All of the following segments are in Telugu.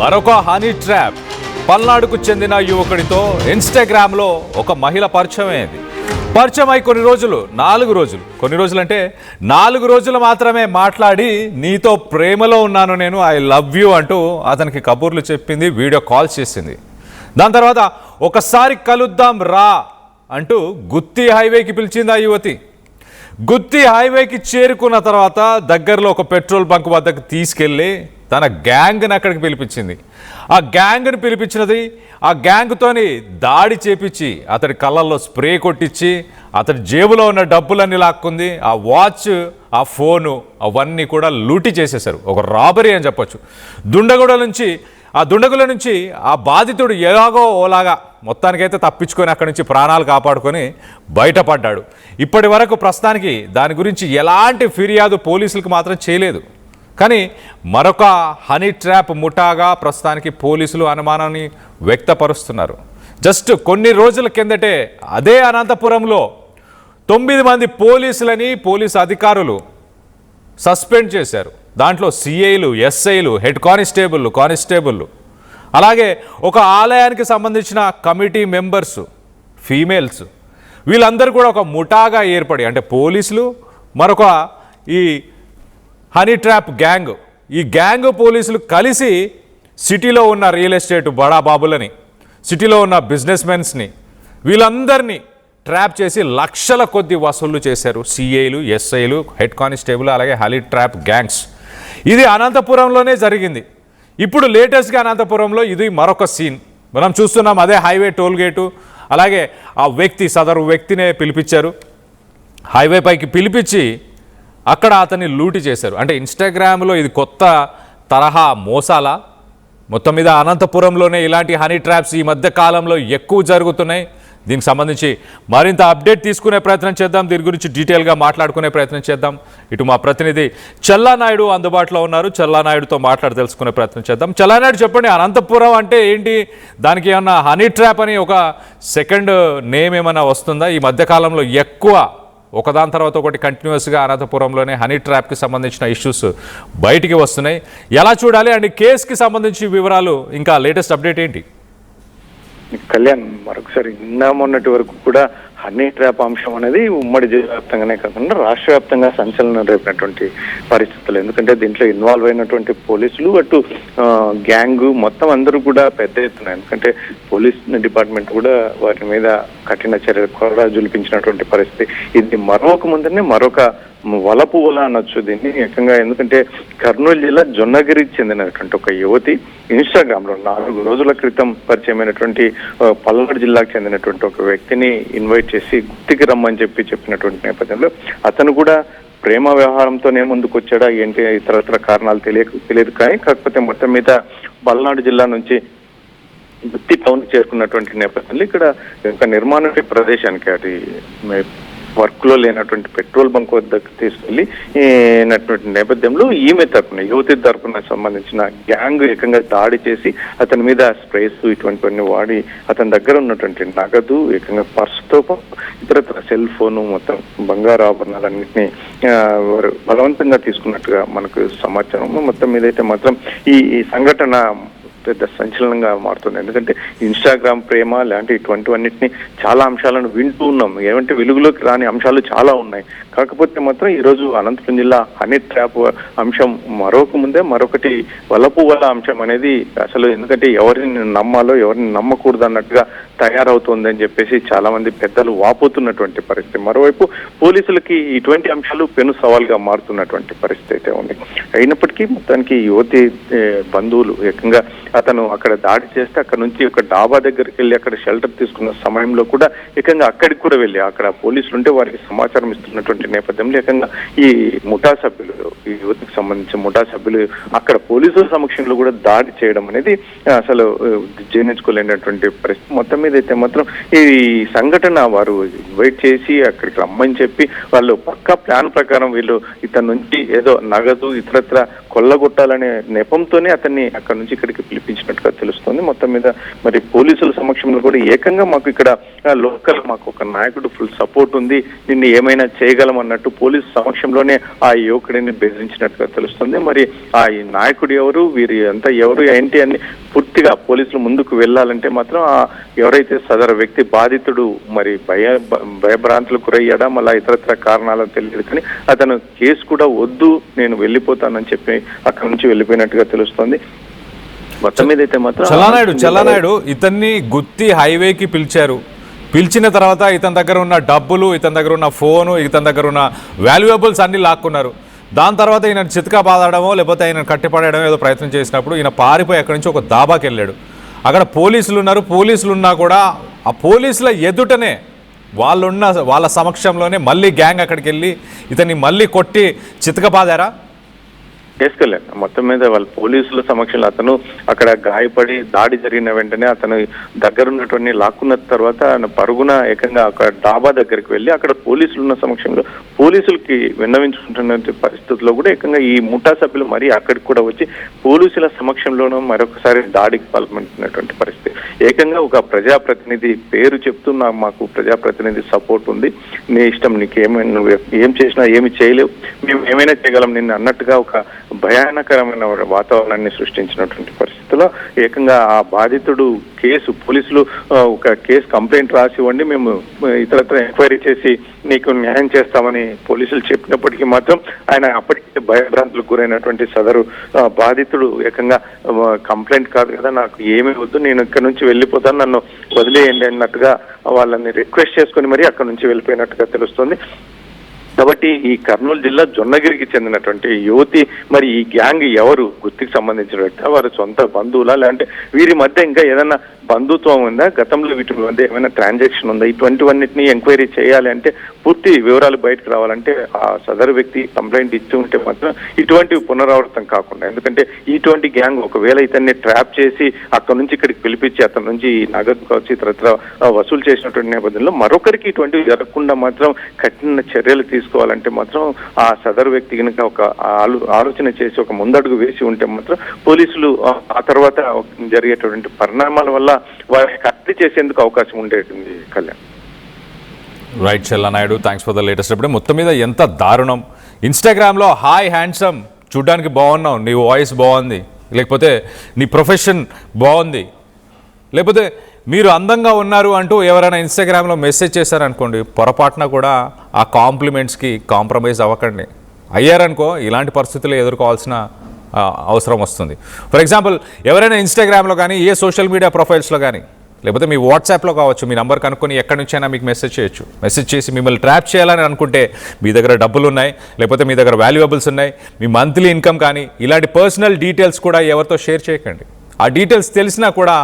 మరొక హనీ ట్రాప్. పల్నాడుకు చెందిన యువకుడితో ఇన్స్టాగ్రామ్లో ఒక మహిళ పరిచయం అయింది. పరిచయం అయి కొన్ని రోజులు 4 రోజులు, కొన్ని రోజులు అంటే 4 రోజులు మాత్రమే మాట్లాడి నీతో ప్రేమలో ఉన్నాను నేను, ఐ లవ్ యూ అంటూ అతనికి కబుర్లు చెప్పింది, వీడియో కాల్స్ చేసింది. దాని తర్వాత ఒకసారి కలుద్దాం రా అంటూ గుత్తి హైవేకి పిలిచింది ఆ యువతి. గుత్తి హైవేకి చేరుకున్న తర్వాత దగ్గరలో ఒక పెట్రోల్ బంక్ వద్దకు తీసుకెళ్ళి తన గ్యాంగ్ని అక్కడికి పిలిపించింది. ఆ గ్యాంగ్ని పిలిపించినది, ఆ గ్యాంగ్తోని దాడి చేపించి అతడి కళ్ళల్లో స్ప్రే కొట్టించి అతడి జేబులో ఉన్న డబ్బులన్నీ లాక్కుంది. ఆ వాచ్, ఆ ఫోను అవన్నీ కూడా లూటీ చేసేశారు. ఒక రాబరీ అని చెప్పొచ్చు. దుండగుల నుంచి ఆ బాధితుడు ఎలాగో ఓలాగా మొత్తానికైతే తప్పించుకొని అక్కడి నుంచి ప్రాణాలు కాపాడుకొని బయటపడ్డాడు. ఇప్పటి వరకు ప్రస్తుతానికి దాని గురించి ఎలాంటి ఫిర్యాదు పోలీసులకు మాత్రం చేయలేదు. కానీ మరొక హనీ ట్రాప్ ముఠాగా ప్రస్తుతానికి పోలీసులు అనుమానాన్ని వ్యక్తపరుస్తున్నారు. జస్ట్ కొన్ని రోజుల కిందటే అదే అనంతపురంలో 9 మంది పోలీసులని పోలీసు అధికారులు సస్పెండ్ చేశారు. దాంట్లో సిఐలు, ఎస్ఐలు, హెడ్ కానిస్టేబుళ్ళు, అలాగే ఒక ఆలయానికి సంబంధించిన కమిటీ మెంబర్స్, ఫీమేల్స్, వీళ్ళందరూ కూడా ఒక ముఠాగా ఏర్పడి, అంటే పోలీసులు మరొక ఈ హనీ ట్రాప్ గ్యాంగ్, ఈ గ్యాంగ్ పోలీసులు కలిసి సిటీలో ఉన్న రియల్ ఎస్టేట్ బడాబాబులని, సిటీలో ఉన్న బిజినెస్ మెన్స్ని, వీళ్ళందరినీ ట్రాప్ చేసి లక్షల కొద్ది వసూళ్లు చేశారు. సిఐలు, ఎస్ఐలు, హెడ్ కానిస్టేబుల్, అలాగే హనీ ట్రాప్ గ్యాంగ్స్. ఇది అనంతపురంలోనే జరిగింది. ఇప్పుడు లేటెస్ట్గా అనంతపురంలో ఇది మరొక సీన్ మనం చూస్తున్నాం. అదే హైవే టోల్ గేటు, అలాగే ఆ సదరు వ్యక్తినే పిలిపించారు. హైవే పైకి పిలిపించి అక్కడ అతన్ని లూటీ చేశారు. అంటే ఇన్స్టాగ్రామ్లో ఇది కొత్త తరహా మోసాల. మొత్తం మీద అనంతపురంలోనే ఇలాంటి హనీ ట్రాప్స్ ఈ మధ్య కాలంలో ఎక్కువ జరుగుతున్నాయి. దీనికి సంబంధించి మరింత అప్డేట్ తీసుకునే ప్రయత్నం చేద్దాం, దీని గురించి డీటెయిల్గా మాట్లాడుకునే ప్రయత్నం చేద్దాం. ఇటు మా ప్రతినిధి చెల్లానాయుడు అందుబాటులో ఉన్నారు, చెల్లానాయుడుతో మాట్లాడి తెలుసుకునే ప్రయత్నం చేద్దాం. చెల్లానాయుడు, చెప్పండి, అనంతపురం అంటే ఏంటి? దానికి ఏమన్నా హనీ ట్రాప్ అని ఒక సెకండ్ నేమ్ ఏమైనా వస్తుందా? ఈ మధ్యకాలంలో ఎక్కువ ఒకదాని తర్వాత ఒకటి కంటిన్యూస్గా అనంతపురంలోనే హనీ ట్రాప్కి సంబంధించిన ఇష్యూస్ బయటికి వస్తున్నాయి. ఎలా చూడాలి? అండ్ కేసుకి సంబంధించి వివరాలు, ఇంకా లేటెస్ట్ అప్డేట్ ఏంటి? కళ్యాణ్, మరొకసారి నిన్న మొన్నటి వరకు కూడా హనీ ట్రాప్ అంశం అనేది ఉమ్మడి జిల్లా వ్యాప్తంగానే కాకుండా రాష్ట్ర వ్యాప్తంగా సంచలనం రేపినటువంటి పరిస్థితులు. ఎందుకంటే దీంట్లో ఇన్వాల్వ్ అయినటువంటి పోలీసులు, అటు గ్యాంగ్ మొత్తం అందరూ కూడా పెద్ద ఎత్తున, ఎందుకంటే పోలీస్ డిపార్ట్మెంట్ కూడా వారి మీద కఠిన చర్యలు కూడా జులిపించినటువంటి పరిస్థితి. ఇది మరొక వలపు వల అనొచ్చు దీన్ని ఏకంగా. ఎందుకంటే కర్నూలు జిల్లా జొన్నగిరికి చెందినటువంటి ఒక యువతి ఇన్స్టాగ్రామ్ లో 4 రోజుల క్రితం పరిచయమైనటువంటి పల్నాడు జిల్లాకు చెందినటువంటి ఒక వ్యక్తిని ఇన్వైట్ చేసి గుత్తికి రమ్మని చెప్పినటువంటి నేపథ్యంలో అతను కూడా ప్రేమ వ్యవహారంతోనే ముందుకు వచ్చాడా ఏంటి ఇతరత్ర కారణాలు తెలియదు. కానీ కాకపోతే మొత్తం మీద పల్నాడు జిల్లా నుంచి గుత్తి టౌన్ చేరుకున్నటువంటి నేపథ్యంలో ఇక్కడ ఒక నిర్మాణ ప్రదేశానికి, అది వర్క్ లో లేనటువంటి పెట్రోల్ బంక్ వద్దకు తీసుకెళ్లి నేపథ్యంలో ఈమె యువతి తరపున సంబంధించిన గ్యాంగ్ ఏకంగా దాడి చేసి అతని మీద స్ప్రేస్ ఇటువంటివన్నీ వాడి అతని దగ్గర ఉన్నటువంటి నగదు, ఏకంగా పర్సుతో ఇతరత్ర సెల్ ఫోను, మొత్తం బంగారు ఆభరణాలన్నింటినీ బలవంతంగా తీసుకున్నట్టుగా మనకు సమాచారం. మొత్తం మీద అయితే మాత్రం ఈ సంఘటన పెద్ద సంచలనంగా మారుతుంది. ఎందుకంటే ఇన్స్టాగ్రామ్ ప్రేమ లాంటి ఇటువంటివన్నిటిని చాలా అంశాలను వింటూ ఉన్నాం. ఏమంటే వెలుగులోకి రాని అంశాలు చాలా ఉన్నాయి. కాకపోతే మాత్రం ఈరోజు అనంతపురం జిల్లా హనీ ట్రాప్ అంశం మరొకటి వలపు వల అంశం అనేది అసలు, ఎందుకంటే ఎవరిని నమ్మాలో ఎవరిని నమ్మకూడదు అన్నట్టుగా తయారవుతోందని చెప్పేసి చాలా మంది పెద్దలు వాపోతున్నటువంటి పరిస్థితి. మరోవైపు పోలీసులకి ఇటువంటి అంశాలు పెను సవాల్గా మారుతున్నటువంటి పరిస్థితి అయితే ఉంది. అయినప్పటికీ మొత్తానికి యువతి బంధువులు ఏకంగా అతను అక్కడ దాడి చేస్తే అక్కడ నుంచి ఒక డాబా దగ్గరికి వెళ్ళి అక్కడ షెల్టర్ తీసుకున్న సమయంలో కూడా ఏకంగా అక్కడికి కూడా వెళ్ళి అక్కడ పోలీసులు ఉంటే వారికి సమాచారం ఇస్తున్నటువంటి నేపథ్యంలో ఏకంగా ఈ ముఠా సభ్యులు, ఈ యువతికి సంబంధించిన ముఠా సభ్యులు అక్కడ పోలీసుల సమక్షంలో కూడా దాడి చేయడం అనేది అసలు జీర్ణించుకోలేనటువంటి పరిస్థితి. మొత్తం మీద అయితే మాత్రం ఈ సంఘటన వారు వెయిట్ చేసి అక్కడికి రమ్మని చెప్పి వాళ్ళు పక్కా ప్లాన్ ప్రకారం వీళ్ళు ఇతని నుంచి ఏదో నగదు ఇతరత్ర కొల్లగొట్టాలనే నెపంతోనే అతన్ని అక్కడ నుంచి ఇక్కడికి పిలిపించినట్టుగా తెలుస్తుంది. మొత్తం మీద మరి పోలీసుల సమక్షంలో కూడా ఏకంగా మాకు ఇక్కడ లోకల్ మాకు ఒక నాయకుడు ఫుల్ సపోర్ట్ ఉంది, నిన్ను ఏమైనా చేయగలం అన్నట్టు పోలీసు సమక్షంలోనే ఆ యువకుడిని బెదిరించినట్టుగా తెలుస్తుంది. మరి ఆ ఈ నాయకుడు ఎవరు, వీరి అంతా ఎవరు ఏంటి అని పూర్తిగా పోలీసులు ముందుకు వెళ్ళాలంటే మాత్రం ఎవరైతే సదరు వ్యక్తి బాధితుడు మరి భయభ్రాంతులకు గురయ్యాడా మళ్ళీ ఇతరత్ర కారణాలు తెలియదు, కానీ అతను కేసు కూడా వద్దు నేను వెళ్ళిపోతానని చెప్పి అక్కడి నుంచి వెళ్ళిపోయినట్టుగా తెలుస్తోంది. మొత్తం మీద అయితే మాత్రం చల్లనాయుడు ఇతన్ని గుత్తి హైవేకి పిలిచిన తర్వాత ఇతని దగ్గర ఉన్న డబ్బులు, ఇతని దగ్గర ఉన్న ఫోను, ఇతని దగ్గర ఉన్న వాల్యుయబుల్స్ అన్ని లాక్కున్నారు. దాని తర్వాత ఈయన చితకా బాదడమో లేకపోతే ఆయన కట్టిపడేయడమో ఏదో ప్రయత్నం చేసినప్పుడు ఈయన పారిపోయి అక్కడి నుంచి ఒక దాబాకి వెళ్ళాడు. అక్కడ పోలీసులు ఉన్నారు, పోలీసులు ఉన్నా కూడా ఆ పోలీసుల ఎదుటనే వాళ్ళ సమక్షంలోనే మళ్ళీ గ్యాంగ్ అక్కడికి వెళ్ళి ఇతన్ని మళ్ళీ కొట్టి చితకబాదారా? చేసుకెళ్ళాను. మొత్తం మీద వాళ్ళ పోలీసుల సమక్షంలో అతను అక్కడ గాయపడి దాడి జరిగిన వెంటనే అతను దగ్గర ఉన్నటువంటి లాక్కున్న తర్వాత ఆయన పరుగున ఏకంగా ఒక డాబా దగ్గరికి వెళ్ళి అక్కడ పోలీసులు ఉన్న సమక్షంలో పోలీసులకి విన్నవించుకుంటున్న పరిస్థితుల్లో కూడా ఏకంగా ఈ ముఠా సభ్యులు మరీ అక్కడికి కూడా వచ్చి పోలీసుల సమక్షంలోనూ మరొకసారి దాడికి పాల్పడుతున్నటువంటి పరిస్థితి. ఏకంగా ఒక ప్రజాప్రతినిధి పేరు చెప్తూ మాకు ప్రజాప్రతినిధి సపోర్ట్ ఉంది, నీ ఇష్టం, నీకేమైనా నువ్వు ఏం చేసినా ఏమి చేయలేవు, మేము ఏమైనా చేయగలం నిన్ను అన్నట్టుగా ఒక భయానకరమైన వాతావరణాన్ని సృష్టించినటువంటి పరిస్థితుల్లో ఏకంగా ఆ బాధితుడు పోలీసులు ఒక కేసు కంప్లైంట్ రాసి ఇవ్వండి, మేము ఇతరత్ర ఎంక్వైరీ చేసి నీకు న్యాయం చేస్తామని పోలీసులు చెప్పినప్పటికీ మాత్రం ఆయన అప్పటికే భయభ్రాంతులకు గురైనటువంటి సదరు బాధితుడు ఏకంగా కంప్లైంట్ కాదు కదా, నాకు ఏమీ వద్దు, నేను ఇక్కడ నుంచి వెళ్ళిపోతాను, నన్ను వదిలేయండి అన్నట్టుగా వాళ్ళని రిక్వెస్ట్ చేసుకుని మరి అక్కడ నుంచి వెళ్ళిపోయినట్టుగా తెలుస్తుంది. కాబట్టి ఈ కర్నూలు జిల్లా జొన్నగిరికి చెందినటువంటి యువతి మరి ఈ గ్యాంగ్ ఎవరు, గుర్తికి సంబంధించిన వ్యక్తి, వారి సొంత బంధువులా, లేదంటే వీరి మధ్య ఇంకా ఏదైనా బంధుత్వం ఉందా, గతంలో వీటి మధ్య ఏమైనా ట్రాన్సాక్షన్ ఉందా, ఇటువంటివన్నిటిని ఎంక్వైరీ చేయాలి అంటే పూర్తి వివరాలు బయటకు రావాలంటే ఆ సదరు వ్యక్తి కంప్లైంట్ ఇచ్చి ఉంటే మాత్రం ఇటువంటివి పునరావృతం కాకుండా, ఎందుకంటే ఇటువంటి గ్యాంగ్ ఒకవేళ ఇతన్ని ట్రాప్ చేసి అక్కడ నుంచి ఇక్కడికి పిలిపించి అతని నుంచి నగదు కావచ్చు ఇతరత్ర వసూలు చేసినటువంటి నేపథ్యంలో మరొకరికి ఇటువంటివి జరగకుండా మాత్రం కఠిన చర్యలు తీసుకోవాలంటే మాత్రం ఆ సదరు వ్యక్తి కనుక ఒక ఆలోచన చేసి ఒక ముందడుగు వేసి ఉంటే మాత్రం పోలీసులు ఆ తర్వాత జరిగేటువంటి పరిణామాల వల్ల వారిని కట్టడి చేసేందుకు అవకాశం ఉండేది. Kalyan. Right Chellanaidu, thanks for the latest update. మొత్తం మీద ఎంత దారుణం, ఇన్స్టాగ్రామ్లో హాయ్ హ్యాండ్సమ్, చూడ్డానికి బాగున్నావు, నీ వాయిస్ బాగుంది, లేకపోతే నీ ప్రొఫెషన్ బాగుంది, లేకపోతే మీరు అందంగా ఉన్నారు అంటూ ఎవరైనా ఇన్స్టాగ్రామ్లో మెసేజ్ చేశారనుకోండి, పొరపాటున కూడా ఆ కాంప్లిమెంట్స్కి కాంప్రమైజ్ అవ్వకండి. అయ్యారనుకో ఇలాంటి పరిస్థితులు ఎదుర్కోవాల్సిన అవసరం వస్తుంది. ఫర్ ఎగ్జాంపుల్ ఎవరైనా ఇన్స్టాగ్రామ్లో కానీ ఏ సోషల్ మీడియా ప్రొఫైల్స్లో కానీ లేకపోతే మీ వాట్సాప్లో కావచ్చు మీ నంబర్ కనుక్కొని ఎక్కడి నుంచైనా మీకు మెసేజ్ చేయొచ్చు. మెసేజ్ చేసి మిమ్మల్ని ట్రాప్ చేయాలని అనుకుంటే మీ దగ్గర డబ్బులు ఉన్నాయి, లేకపోతే మీ దగ్గర వాల్యుయబుల్స్ ఉన్నాయి, మీ మంత్లీ ఇన్కమ్ కానీ ఇలాంటి పర్సనల్ డీటెయిల్స్ కూడా ఎవరితో షేర్ చేయకండి. ఆ డీటెయిల్స్ తెలిసినా కూడా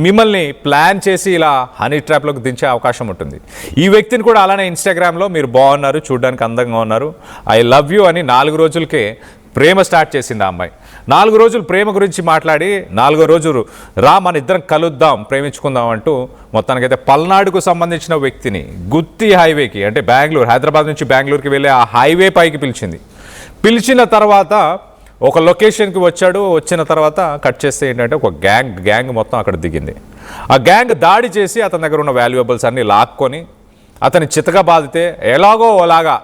మిమ్మల్ని ప్లాన్ చేసి ఇలా హనీ ట్రాప్లోకి దించే అవకాశం ఉంటుంది. ఈ వ్యక్తిని కూడా అలానే ఇన్స్టాగ్రామ్లో మీరు బాగున్నారు, చూడడానికి అందంగా ఉన్నారు, ఐ లవ్ యూ అని 4 రోజులకే ప్రేమ స్టార్ట్ చేసింది ఆ అమ్మాయి. 4 రోజులు ప్రేమ గురించి మాట్లాడి 4వ రోజు రా మన ఇద్దరం కలుద్దాం ప్రేమించుకుందాం అంటూ మొత్తానికైతే పల్నాడుకు సంబంధించిన వ్యక్తిని గుత్తి హైవేకి అంటే హైదరాబాద్ నుంచి బెంగళూరుకి వెళ్ళే ఆ హైవే పైకి పిలిచిన తర్వాత ఒక లొకేషన్కి వచ్చాడు. వచ్చిన తర్వాత కట్ చేస్తే ఏంటంటే ఒక గ్యాంగ్ మొత్తం అక్కడ దిగింది. ఆ గ్యాంగ్ దాడి చేసి అతని దగ్గర ఉన్న వాల్యుయబుల్స్ అన్నీ లాక్కొని అతని చితగా బాధితే ఎలాగో అలాగా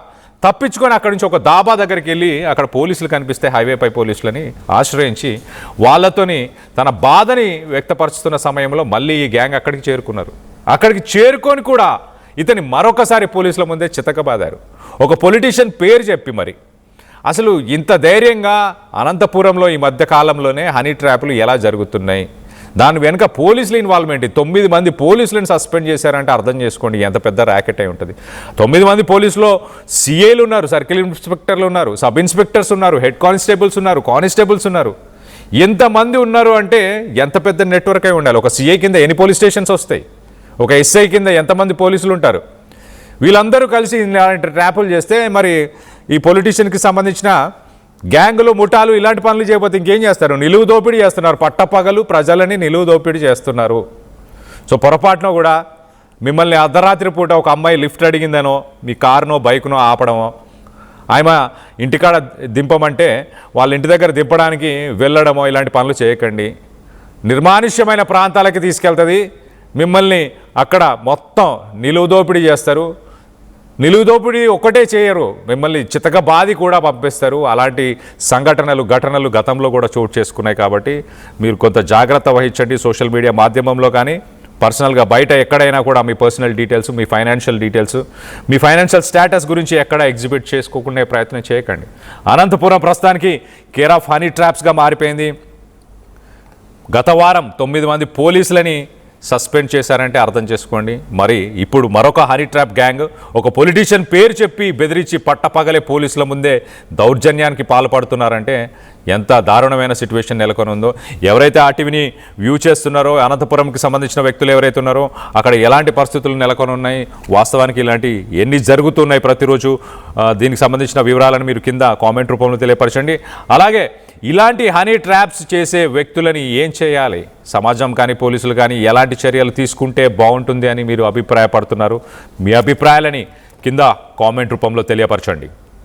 తప్పించుకొని అక్కడి నుంచి ఒక దాబా దగ్గరికి వెళ్ళి అక్కడ పోలీసులు కనిపిస్తే హైవేపై పోలీసులని ఆశ్రయించి వాళ్ళతోని తన బాధని వ్యక్తపరుస్తున్న సమయంలో మళ్ళీ ఈ గ్యాంగ్ అక్కడికి చేరుకున్నారు. అక్కడికి చేరుకొని కూడా ఇతని మరొకసారి పోలీసుల ముందే చితకబాదారు. ఒక పొలిటీషియన్ పేరు చెప్పి మరి అసలు ఇంత ధైర్యంగా అనంతపురంలో ఈ మధ్య కాలంలోనే హనీ ట్రాప్లు ఎలా జరుగుతున్నాయి, దాని వెనుక పోలీసుల ఇన్వాల్వ్మెంట్, 9 మంది పోలీసులను సస్పెండ్ చేశారంటే అర్థం చేసుకోండి ఎంత పెద్ద ర్యాకెట్ అయి ఉంటుంది. 9 మంది పోలీసులో సిఏలు ఉన్నారు, సర్కిల్ ఇన్స్పెక్టర్లు ఉన్నారు, సబ్ ఇన్స్పెక్టర్స్ ఉన్నారు, హెడ్ కానిస్టేబుల్స్ ఉన్నారు, కానిస్టేబుల్స్ ఉన్నారు. ఎంతమంది ఉన్నారు అంటే ఎంత పెద్ద నెట్వర్క్ అయి ఉండాలి. ఒక సిఐ కింద ఎన్ని పోలీస్ స్టేషన్స్ వస్తాయి, ఒక ఎస్ఐ కింద ఎంతమంది పోలీసులు ఉంటారు. వీళ్ళందరూ కలిసి ఇలాంటి ట్రాపులు చేస్తే మరి ఈ పొలిటీషియన్కి సంబంధించిన గ్యాంగులు ముఠాలు ఇలాంటి పనులు చేయకపోతే ఇంకేం చేస్తారు? నిలువు దోపిడీ చేస్తున్నారు, పట్టపగలు ప్రజలని నిలువు దోపిడీ చేస్తున్నారు. సో పొరపాటున కూడా మిమ్మల్ని అర్ధరాత్రి పూట ఒక అమ్మాయి లిఫ్ట్ అడిగిందనో మీ కారునో బైక్నో ఆపడమో, ఆమె ఇంటికాడ దింపమంటే వాళ్ళ ఇంటి దగ్గర దింపడానికి వెళ్ళడమో ఇలాంటి పనులు చేయకండి. నిర్మానుష్యమైన ప్రాంతాలకి తీసుకెళ్తుంది, మిమ్మల్ని అక్కడ మొత్తం నిలువు దోపిడీ చేస్తారు. నిలువు దోపిడీ ఒక్కటే చేయరు, మిమ్మల్ని చితకబాది కూడా పంపిస్తారు. అలాంటి ఘటనలు గతంలో కూడా చోటు చేసుకున్నాయి. కాబట్టి మీరు కొంత జాగ్రత్త వహించండి. సోషల్ మీడియా మాధ్యమంలో కానీ పర్సనల్గా బయట ఎక్కడైనా కూడా మీ పర్సనల్ డీటెయిల్స్, మీ ఫైనాన్షియల్ డీటెయిల్స్, మీ ఫైనాన్షియల్ స్టేటస్ గురించి ఎక్కడ ఎగ్జిబిట్ చేసుకోకుండా ప్రయత్నం చేయకండి. అనంతపురం ప్రస్తుతానికి కేర్ ఆఫ్ హనీ ట్రాప్స్గా మారిపోయింది. గత వారం 9 మంది పోలీసులని సస్పెండ్ చేశారంటే అర్థం చేసుకోండి. మరి ఇప్పుడు మరొక హనీ ట్రాప్ గ్యాంగ్ ఒక పొలిటీషియన్ పేరు చెప్పి బెదిరించి పట్టపగలే పోలీసుల ముందే దౌర్జన్యానికి పాల్పడుతున్నారంటే ఎంత దారుణమైన సిచ్యువేషన్ నెలకొని ఉందో. ఎవరైతే ఆ టీవీని వ్యూ చేస్తున్నారో, అనంతపురంకి సంబంధించిన వ్యక్తులు ఎవరైతే ఉన్నారో అక్కడ ఎలాంటి పరిస్థితులు నెలకొని ఉన్నాయి, వాస్తవానికి ఇలాంటి ఎన్ని జరుగుతున్నాయి ప్రతిరోజు, దీనికి సంబంధించిన వివరాలను మీరు కింద కామెంట్ రూపంలో తెలియపరచండి. అలాగే ఇలాంటి హనీ ట్రాప్స్ చేసే వ్యక్తులని ఏం చేయాలి, సమాజం కానీ పోలీసులు కానీ ఎలాంటి చర్యలు తీసుకుంటే బాగుంటుంది అని మీరు అభిప్రాయపడుతున్నారు? మీ అభిప్రాయాలని కింద కామెంట్ రూపంలో తెలియపరచండి.